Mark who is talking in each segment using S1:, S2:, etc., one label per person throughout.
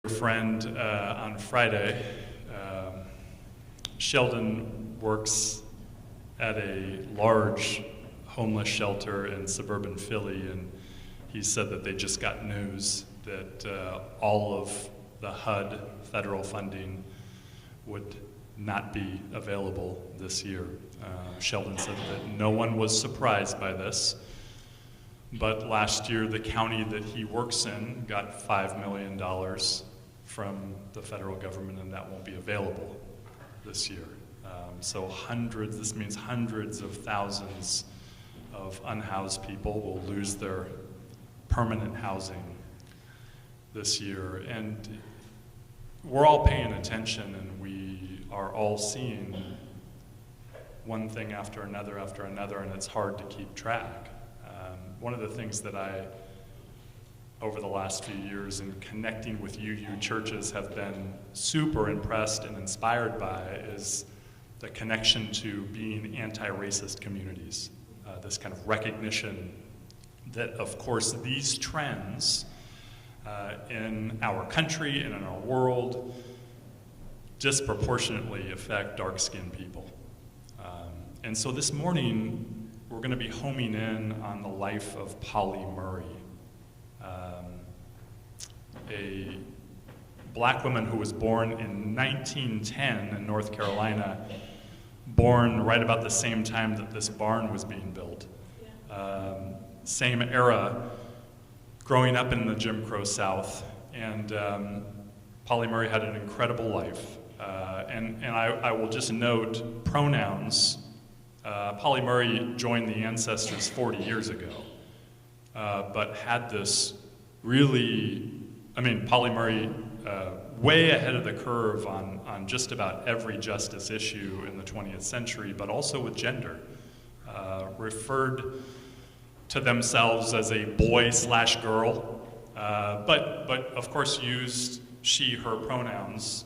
S1: Friend on Friday. Sheldon works at a large homeless shelter in suburban Philly, and he said that they just got news that all of the HUD federal funding would not be available this year. Sheldon said that no one was surprised by this, but last year the county that he works in got $5 million from the federal government, and that won't be available this year. So this means hundreds of thousands of unhoused people will lose their permanent housing this year. And we're all paying attention, and we are all seeing one thing after another, and it's hard to keep track. One of the things that I, over the last few years in connecting with UU churches, have been super impressed and inspired by is the connection to being anti-racist communities. This kind of recognition that, of course, these trends in our country and in our world disproportionately affect dark-skinned people. And so this morning, we're going to be homing in on the life of Pauli Murray, a black woman who was born in 1910 in North Carolina, born right about the same time that this barn was being built. Same era, growing up in the Jim Crow South. And Pauli Murray had an incredible life. And I will just note pronouns. Pauli Murray joined the Ancestors 40 years ago, but had this really, Pauli Murray way ahead of the curve on just about every justice issue in the 20th century, but also with gender. Referred to themselves as a boy/girl, but of course used she, her pronouns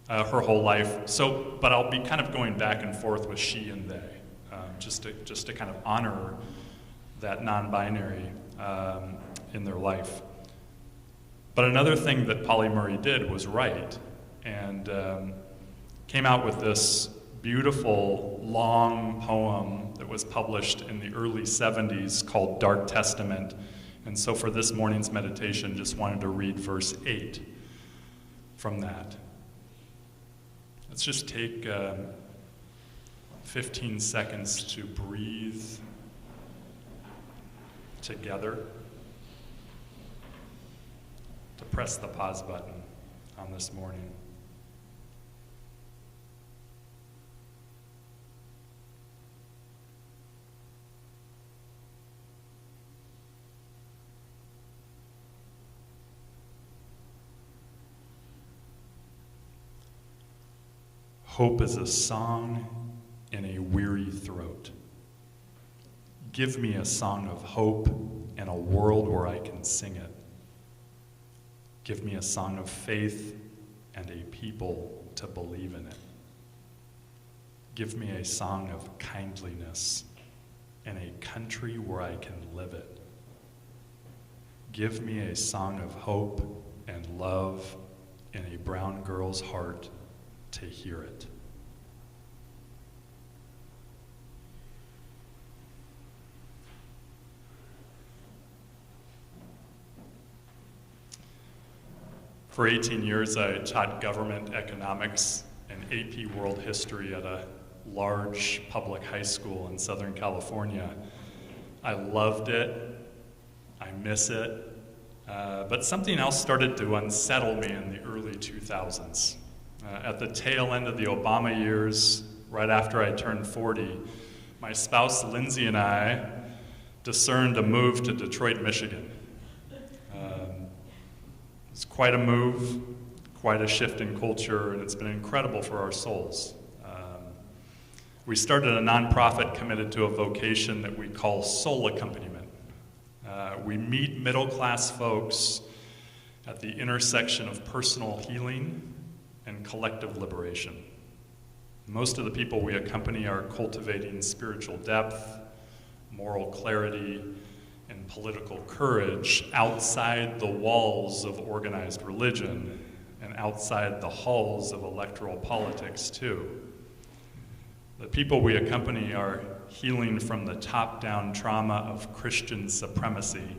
S1: her whole life. So, but I'll be kind of going back and forth with she and they, just to kind of honor that non-binary in their life. But another thing that Pauli Murray did was write, and came out with this beautiful, long poem that was published in the early 70s called Dark Testament. And so for this morning's meditation, just wanted to read verse 8 from that. Let's just take 15 seconds to breathe together, to press the pause button on this morning. Hope is a song in a weary throat. Give me a song of hope and a world where I can sing it. Give me a song of faith and a people to believe in it. Give me a song of kindliness and a country where I can live it. Give me a song of hope and love in a brown girl's heart to hear it. For 18 years, I taught government economics and AP world history at a large public high school in Southern California. I loved it. I miss it. But something else started to unsettle me in the early 2000s. At the tail end of the Obama years, right after I turned 40, my spouse Lindsay and I discerned a move to Detroit, Michigan. It's quite a move, quite a shift in culture, and it's been incredible for our souls. We started a nonprofit committed to a vocation that we call soul accompaniment. We meet middle-class folks at the intersection of personal healing and collective liberation. Most of the people we accompany are cultivating spiritual depth, moral clarity, and political courage outside the walls of organized religion and outside the halls of electoral politics too. The people we accompany are healing from the top-down trauma of Christian supremacy.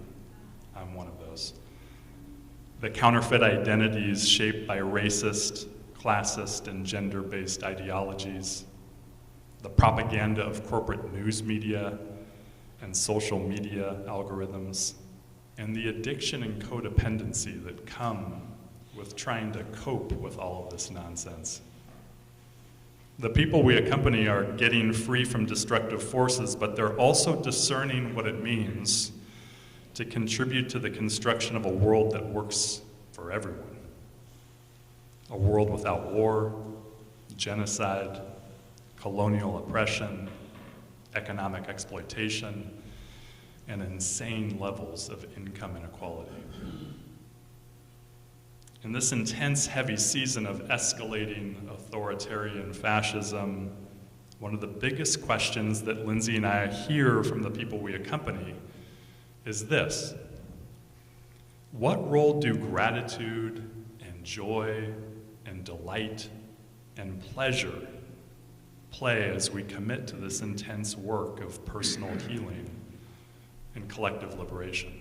S1: I'm one of those. The counterfeit identities shaped by racist, classist, and gender-based ideologies. The propaganda of corporate news media and social media algorithms, and the addiction and codependency that come with trying to cope with all of this nonsense. The people we accompany are getting free from destructive forces, but they're also discerning what it means to contribute to the construction of a world that works for everyone. A world without war, genocide, colonial oppression, economic exploitation, and insane levels of income inequality. In this intense, heavy season of escalating authoritarian fascism, one of the biggest questions that Lindsay and I hear from the people we accompany is this: what role do gratitude and joy and delight and pleasure play as we commit to this intense work of personal healing and collective liberation?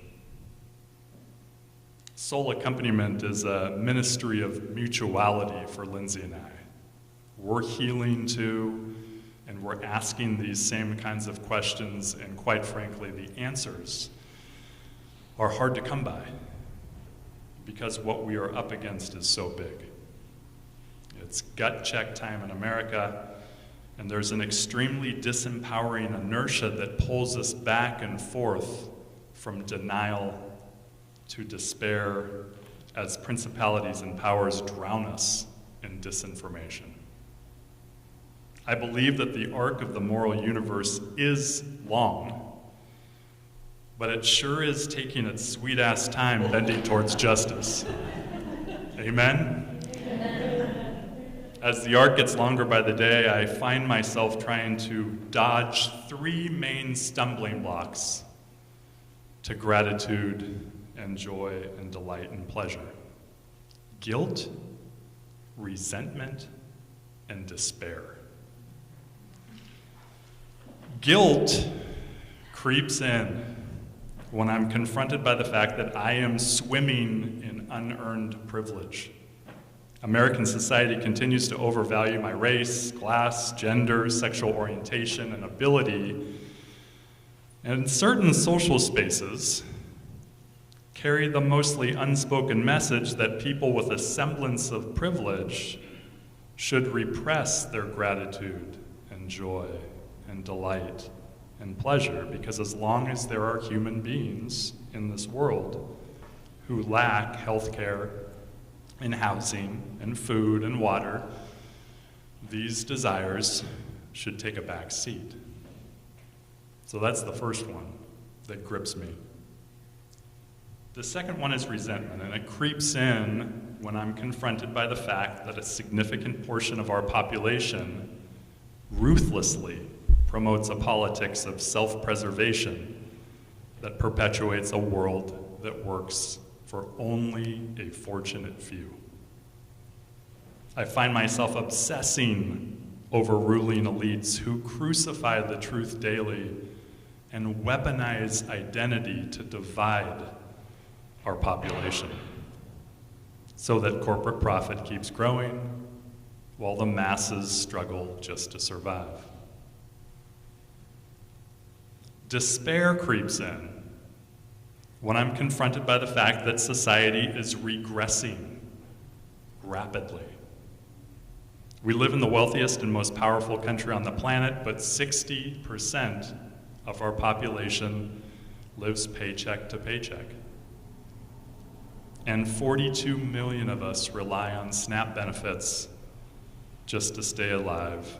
S1: Soul accompaniment is a ministry of mutuality for Lindsay and I. We're healing too, and we're asking these same kinds of questions, and quite frankly, the answers are hard to come by because what we are up against is so big. It's gut check time in America, and there's an extremely disempowering inertia that pulls us back and forth from denial to despair as principalities and powers drown us in disinformation. I believe that the arc of the moral universe is long, but it sure is taking its sweet-ass time bending towards justice. Amen? As the arc gets longer by the day, I find myself trying to dodge three main stumbling blocks to gratitude and joy and delight and pleasure: guilt, resentment, and despair. Guilt creeps in when I'm confronted by the fact that I am swimming in unearned privilege. American society continues to overvalue my race, class, gender, sexual orientation, and ability, and certain social spaces carry the mostly unspoken message that people with a semblance of privilege should repress their gratitude and joy and delight and pleasure, because as long as there are human beings in this world who lack health care and housing and food and water, these desires should take a back seat. So that's the first one that grips me. The second one is resentment, and it creeps in when I'm confronted by the fact that a significant portion of our population ruthlessly promotes a politics of self-preservation that perpetuates a world that works for only a fortunate few. I find myself obsessing over ruling elites who crucify the truth daily and weaponize identity to divide our population so that corporate profit keeps growing while the masses struggle just to survive. Despair creeps in when I'm confronted by the fact that society is regressing rapidly. We live in the wealthiest and most powerful country on the planet, but 60% of our population lives paycheck to paycheck. And 42 million of us rely on SNAP benefits just to stay alive.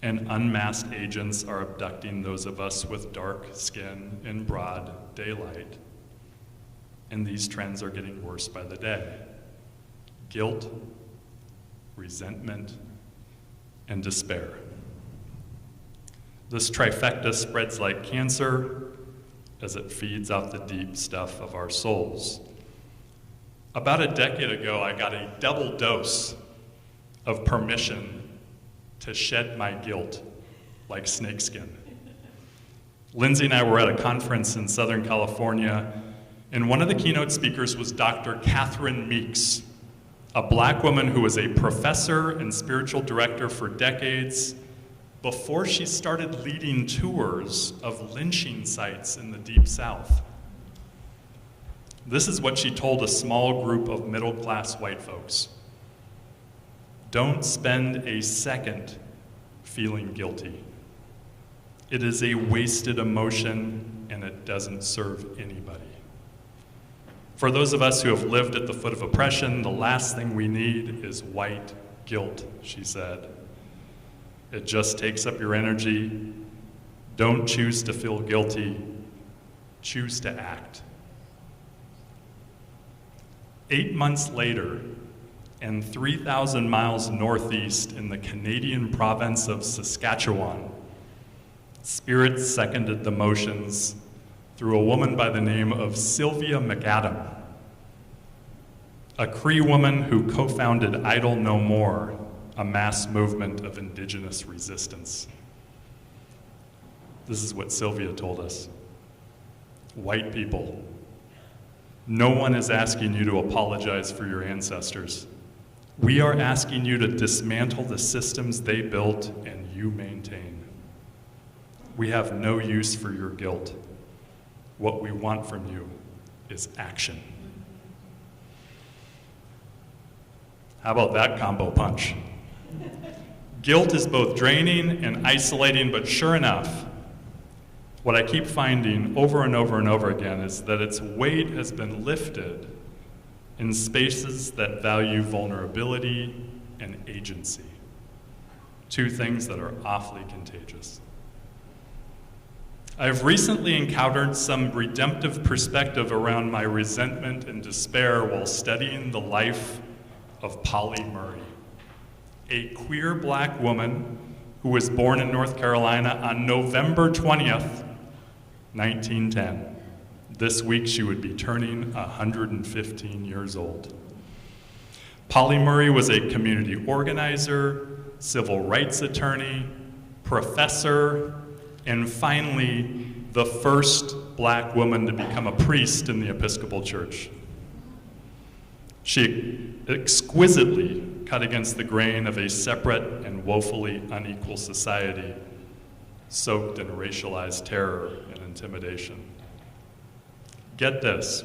S1: And unmasked agents are abducting those of us with dark skin in broad daylight. And these trends are getting worse by the day. Guilt, resentment, and despair. This trifecta spreads like cancer as it feeds off the deep stuff of our souls. About a decade ago, I got a double dose of permission to shed my guilt like snakeskin. Lindsay and I were at a conference in Southern California, and one of the keynote speakers was Dr. Catherine Meeks, a black woman who was a professor and spiritual director for decades before she started leading tours of lynching sites in the Deep South. This is what she told a small group of middle-class white folks. Don't spend a second feeling guilty. It is a wasted emotion, and it doesn't serve anybody. For those of us who have lived at the foot of oppression, the last thing we need is white guilt, she said. It just takes up your energy. Don't choose to feel guilty. Choose to act. 8 months later, and 3,000 miles northeast in the Canadian province of Saskatchewan, Spirit seconded the motions through a woman by the name of Sylvia McAdam, a Cree woman who co-founded Idle No More, a mass movement of indigenous resistance. This is what Sylvia told us. White people, no one is asking you to apologize for your ancestors. We are asking you to dismantle the systems they built and you maintain. We have no use for your guilt. What we want from you is action. How about that combo punch? Guilt is both draining and isolating, but sure enough, what I keep finding over and over and over again is that its weight has been lifted in spaces that value vulnerability and agency, two things that are awfully contagious. I have recently encountered some redemptive perspective around my resentment and despair while studying the life of Pauli Murray, a queer black woman who was born in North Carolina on November 20th, 1910. This week she would be turning 115 years old. Pauli Murray was a community organizer, civil rights attorney, professor, and finally, the first black woman to become a priest in the Episcopal Church. She exquisitely cut against the grain of a separate and woefully unequal society, soaked in racialized terror and intimidation. Get this.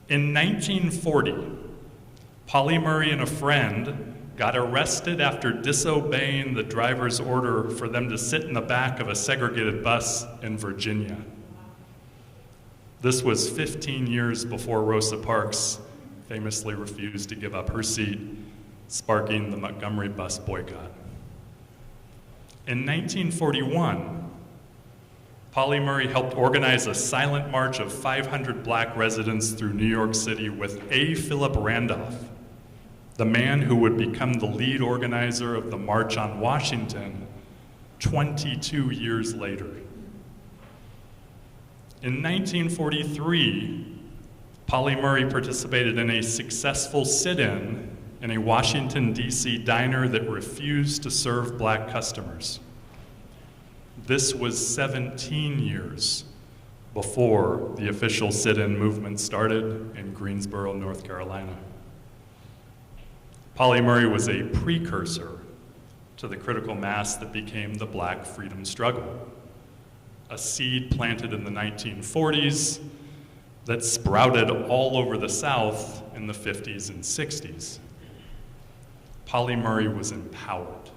S1: In 1940, Pauli Murray and a friend got arrested after disobeying the driver's order for them to sit in the back of a segregated bus in Virginia. This was 15 years before Rosa Parks famously refused to give up her seat, sparking the Montgomery bus boycott. In 1941, Pauli Murray helped organize a silent march of 500 black residents through New York City with A. Philip Randolph, the man who would become the lead organizer of the March on Washington 22 years later. In 1943, Pauli Murray participated in a successful sit-in in a Washington, D.C. diner that refused to serve black customers. This was 17 years before the official sit-in movement started in Greensboro, North Carolina. Pauli Murray was a precursor to the critical mass that became the Black freedom struggle, a seed planted in the 1940s that sprouted all over the South in the 50s and 60s. Pauli Murray was empowered.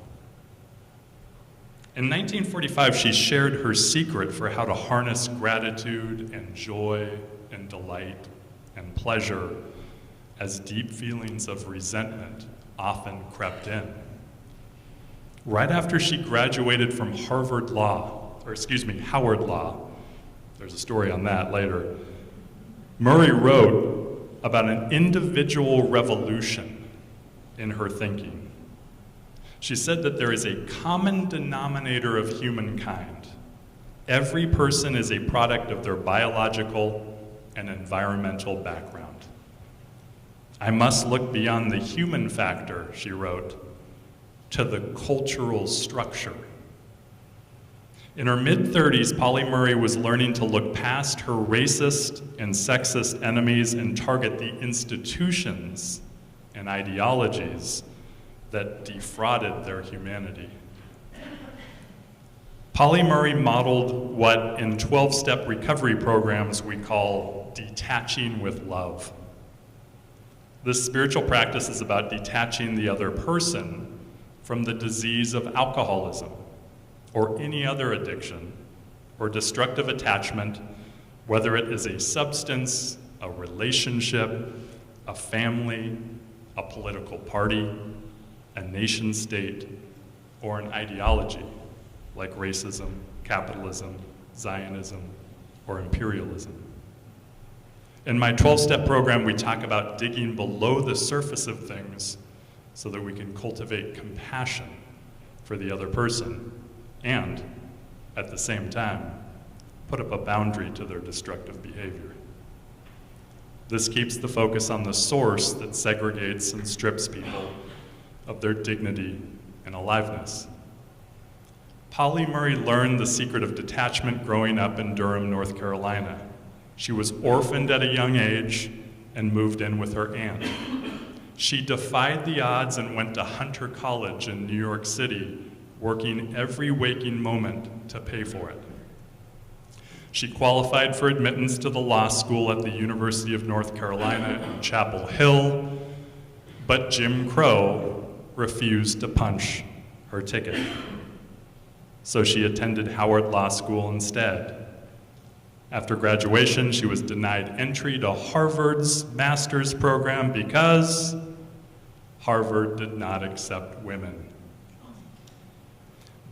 S1: In 1945, she shared her secret for how to harness gratitude and joy and delight and pleasure as deep feelings of resentment often crept in. Right after she graduated from Howard Law, there's a story on that later, Murray wrote about an individual revolution in her thinking. She said that there is a common denominator of humankind, Every person is a product of their biological and environmental background. I must look beyond the human factor, she wrote, to the cultural structure. In her mid-30s, Pauli Murray was learning to look past her racist and sexist enemies and target the institutions and ideologies that defrauded their humanity. Pauli Murray modeled what in 12-step recovery programs we call detaching with love. This spiritual practice is about detaching the other person from the disease of alcoholism or any other addiction or destructive attachment, whether it is a substance, a relationship, a family, a political party, a nation state, or an ideology like racism, capitalism, Zionism, or imperialism. In my 12-step program, we talk about digging below the surface of things so that we can cultivate compassion for the other person and, at the same time, put up a boundary to their destructive behavior. This keeps the focus on the source that segregates and strips people of their dignity and aliveness. Pauli Murray learned the secret of detachment growing up in Durham, North Carolina. She was orphaned at a young age and moved in with her aunt. She defied the odds and went to Hunter College in New York City, working every waking moment to pay for it. She qualified for admittance to the law school at the University of North Carolina in Chapel Hill, but Jim Crow refused to punch her ticket. So she attended Howard Law School instead. After graduation, she was denied entry to Harvard's master's program because Harvard did not accept women.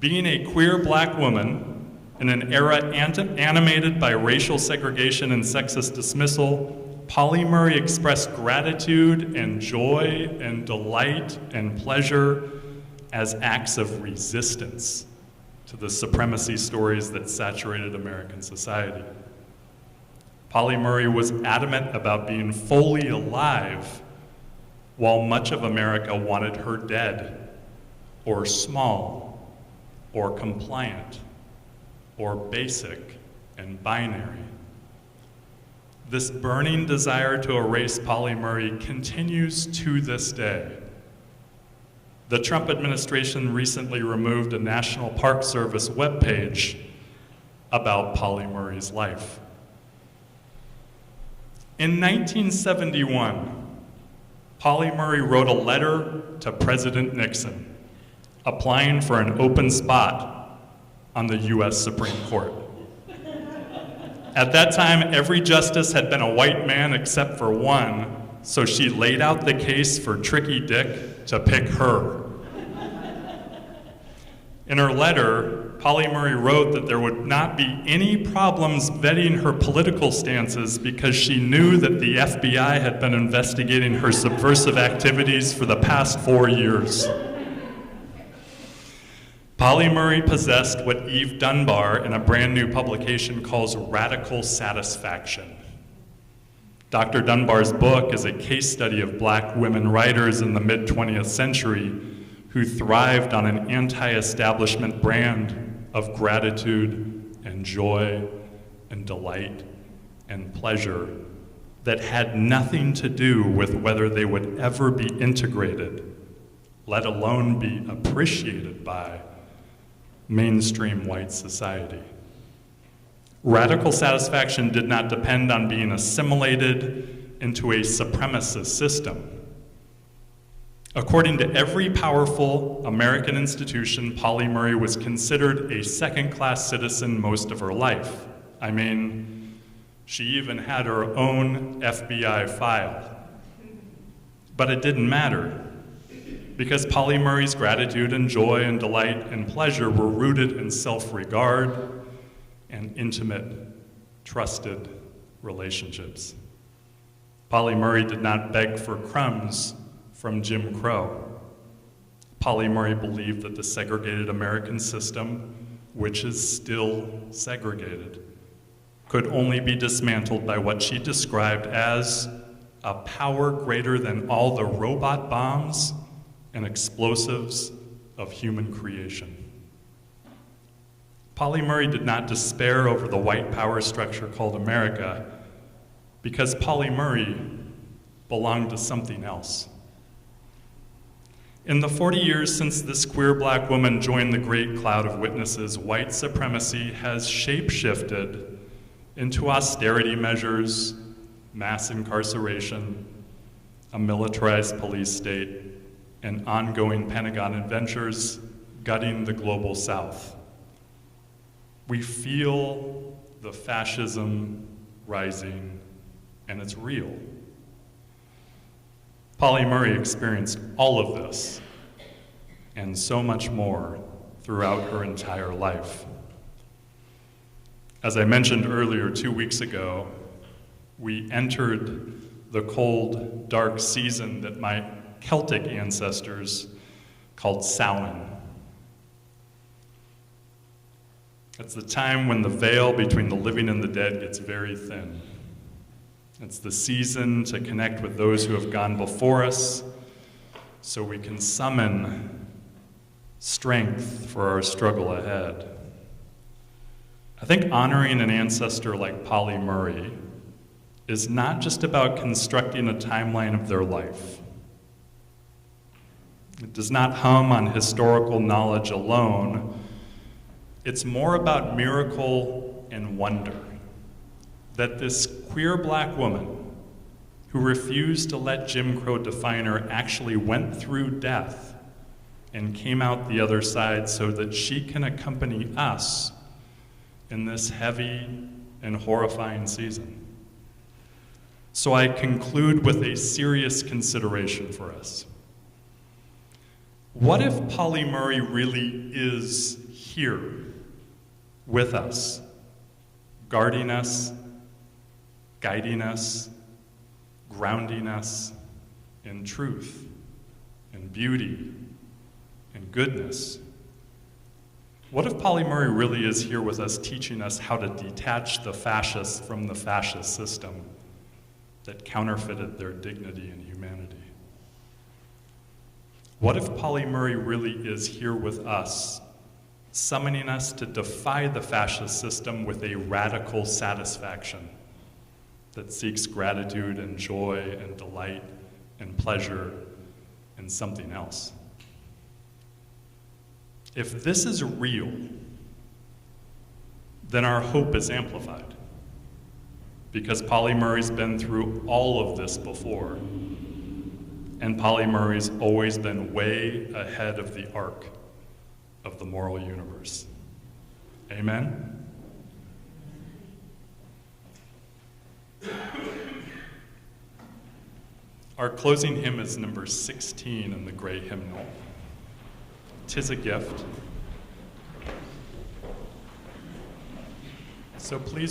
S1: Being a queer black woman in an era animated by racial segregation and sexist dismissal, Pauli Murray expressed gratitude and joy and delight and pleasure as acts of resistance to the supremacy stories that saturated American society. Pauli Murray was adamant about being fully alive while much of America wanted her dead or small or compliant or basic and binary. This burning desire to erase Pauli Murray continues to this day. The Trump administration recently removed a National Park Service webpage about Pauli Murray's life. In 1971, Pauli Murray wrote a letter to President Nixon applying for an open spot on the US Supreme Court. At that time, every justice had been a white man except for one, so she laid out the case for Tricky Dick to pick her. In her letter, Pauli Murray wrote that there would not be any problems vetting her political stances because she knew that the FBI had been investigating her subversive activities for the past 4 years. Pauli Murray possessed what Eve Dunbar in a brand new publication calls radical satisfaction. Dr. Dunbar's book is a case study of black women writers in the mid-20th century who thrived on an anti-establishment brand of gratitude and joy and delight and pleasure that had nothing to do with whether they would ever be integrated, let alone be appreciated by mainstream white society. Radical satisfaction did not depend on being assimilated into a supremacist system. According to every powerful American institution, Pauli Murray was considered a second-class citizen most of her life. I mean, she even had her own FBI file. But it didn't matter, because Pauli Murray's gratitude and joy and delight and pleasure were rooted in self-regard and intimate, trusted relationships. Pauli Murray did not beg for crumbs from Jim Crow. Pauli Murray believed that the segregated American system which is still segregated, could only be dismantled by what she described as a power greater than all the robot bombs and explosives of human creation. Pauli Murray did not despair over the white power structure called America, because Pauli Murray belonged to something else. In the 40 years since this queer black woman joined the great cloud of witnesses, white supremacy has shape-shifted into austerity measures, mass incarceration, a militarized police state, and ongoing Pentagon adventures gutting the global South. We feel the fascism rising, and it's real. Pauli Murray experienced all of this and so much more throughout her entire life. As I mentioned earlier, 2 weeks ago, we entered the cold, dark season that my Celtic ancestors called Samhain. It's the time when the veil between the living and the dead gets very thin. It's the season to connect with those who have gone before us so we can summon strength for our struggle ahead. I think honoring an ancestor like Pauli Murray is not just about constructing a timeline of their life. It does not hum on historical knowledge alone. It's more about miracle and wonder. That this queer black woman who refused to let Jim Crow define her actually went through death and came out the other side so that she can accompany us in this heavy and horrifying season. So I conclude with a serious consideration for us. What if Pauli Murray really is here with us, guarding us, guiding us, grounding us in truth, in beauty, in goodness? What if Pauli Murray really is here with us, teaching us how to detach the fascists from the fascist system that counterfeited their dignity and humanity? What if Pauli Murray really is here with us, summoning us to defy the fascist system with a radical satisfaction that seeks gratitude and joy and delight and pleasure in something else? If this is real, then our hope is amplified, because Pauli Murray's been through all of this before, and Pauli Murray's always been way ahead of the arc of the moral universe. Amen? Our closing hymn is number 16 in the gray hymnal. 'Tis a gift. So please